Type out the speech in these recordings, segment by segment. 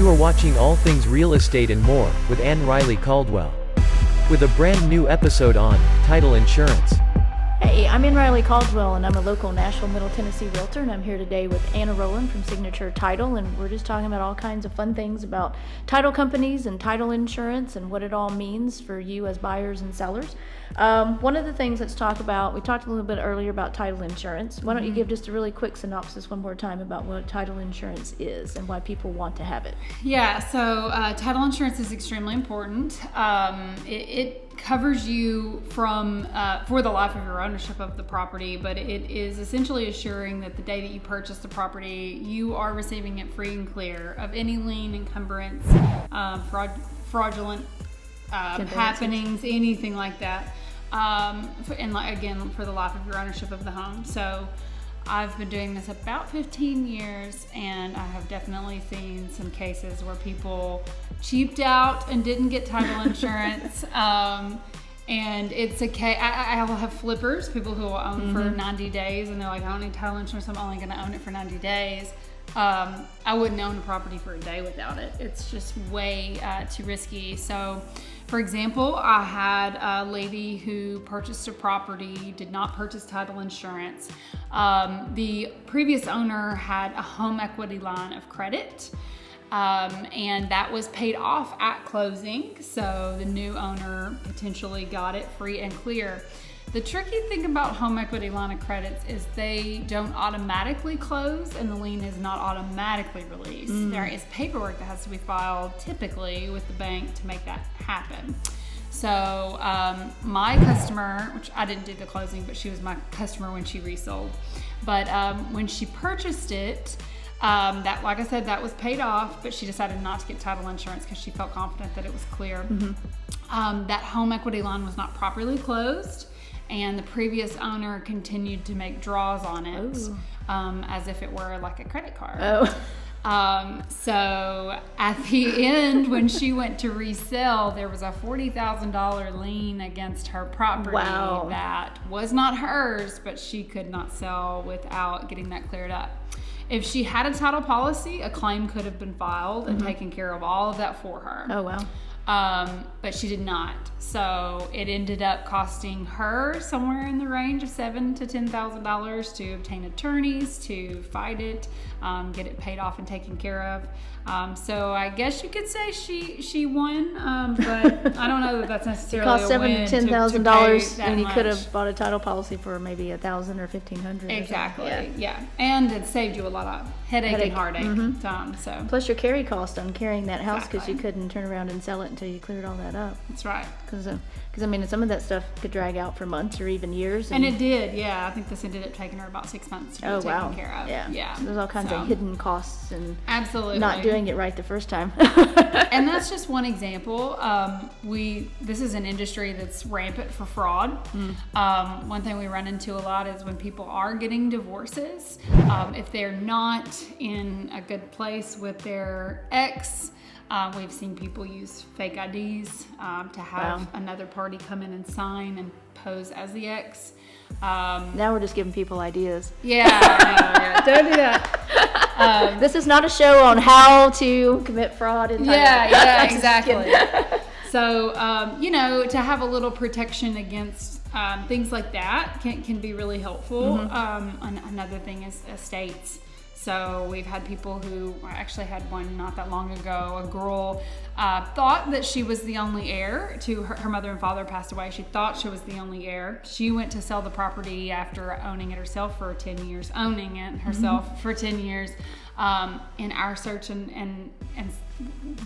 You are watching All Things Real Estate and More with Ann-Riley Caldwell. With a brand new episode on title insurance. Hey, I'm Ann-Riley Caldwell, and I'm a local Nashville, Middle Tennessee realtor, and I'm here today with Anna Rowland from Signature Title, and we're just talking about all kinds of fun things about title companies and title insurance and what it all means for you as buyers and sellers. One of the things let's talk about, we talked a little bit earlier about title insurance. Why don't you give just a really quick synopsis one more time about what title insurance is and why people want to have it? Yeah, so title insurance is extremely important. It covers you from for the life of your ownership of the property, but it is essentially assuring that the day that you purchase the property, you are receiving it free and clear of any lien, encumbrance, fraudulent happenings, anything like that. And again, for the life of your ownership of the home. So I've been doing this about 15 years, and I have definitely seen some cases where people cheaped out and didn't get title insurance. And it's okay. I'll have flippers, people who will own for 90 days, and they're like, I don't need title insurance, I'm only going to own it for 90 days. I wouldn't own a property for a day without it. It's just way too risky. So, for example, I had a lady who purchased a property, did not purchase title insurance. The previous owner had a home equity line of credit, and that was paid off at closing. So the new owner potentially got it free and clear. The tricky thing about home equity line of credits is they don't automatically close, and the lien is not automatically released. There is paperwork that has to be filed typically with the bank to make that happen. So my customer, which I didn't do the closing, but she was my customer when she resold. But when she purchased it, that, like I said, that was paid off, but she decided not to get title insurance because she felt confident that it was clear. That home equity line was not properly closed, and the previous owner continued to make draws on it as if it were like a credit card. So at the end, when she went to resell, there was a $40,000 lien against her property that was not hers, but she could not sell without getting that cleared up. If she had a title policy, a claim could have been filed and taken care of all of that for her. Oh, wow. But she did not. So it ended up costing her somewhere in the range of $7,000 to $10,000 to obtain attorneys, to fight it, get it paid off and taken care of. So I guess you could say she won, but I don't know that that's necessarily it cost a win. $7,000 to $10,000, and you much. could have bought a title policy for maybe $1,000 or $1,500. Exactly. Yeah. And it saved you a lot of headache. And heartache. So plus your carry cost on carrying that house because Exactly. you couldn't turn around and sell it until you cleared all that up. that's right. Because I mean, some of that stuff could drag out for months or even years. And it did, yeah. I think this ended up taking her about 6 months to get taken care of. Yeah. So there's all kinds of hidden costs and absolutely not doing it right the first time. And that's just one example. This is an industry that's rampant for fraud. One thing we run into a lot is when people are getting divorces, if they're not in a good place with their ex, we've seen people use fake IDs to have another party come in and sign and pose as the ex. Now we're just giving people ideas. Yeah, don't do that. This is not a show on how to commit fraud in title. Yeah, exactly. So, to have a little protection against things like that can be really helpful. Another thing is estates. So we've had people who, I actually had one not that long ago, a girl thought that she was the only heir to her mother and father passed away. She thought she was the only heir. She went to sell the property after owning it herself for 10 years, for 10 years. In our search and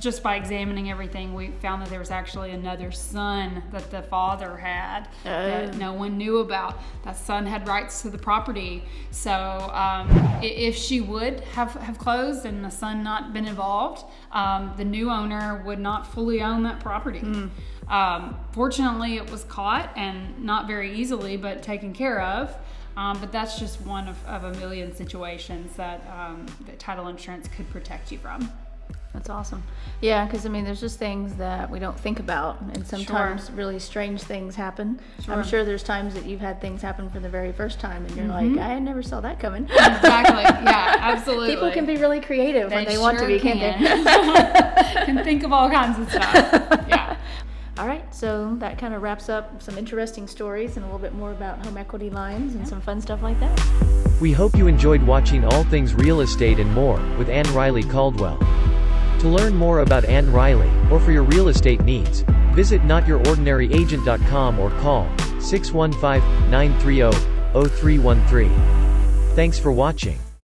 just by examining everything, we found that there was actually another son that the father had that no one knew about. That son had rights to the property. So if she would have closed and the son not been involved, the new owner would not fully own that property. Fortunately, it was caught, and not very easily, but taken care of. But that's just one of a million situations that title insurance could protect you from. That's awesome. Yeah, because I mean, there's just things that we don't think about, and sometimes really strange things happen. I'm sure there's times that you've had things happen for the very first time, and you're like, I never saw that coming. Exactly. Yeah, absolutely. People can be really creative when they want to be, can't they? Can think of all kinds of stuff. Yeah. All right, so that kind of wraps up some interesting stories and a little bit more about home equity lines and some fun stuff like that. We hope you enjoyed watching All Things Real Estate and More with Ann-Riley Caldwell. To learn more about Ann-Riley, or for your real estate needs, visit notyourordinaryagent.com or call 615-930-0313. Thanks for watching.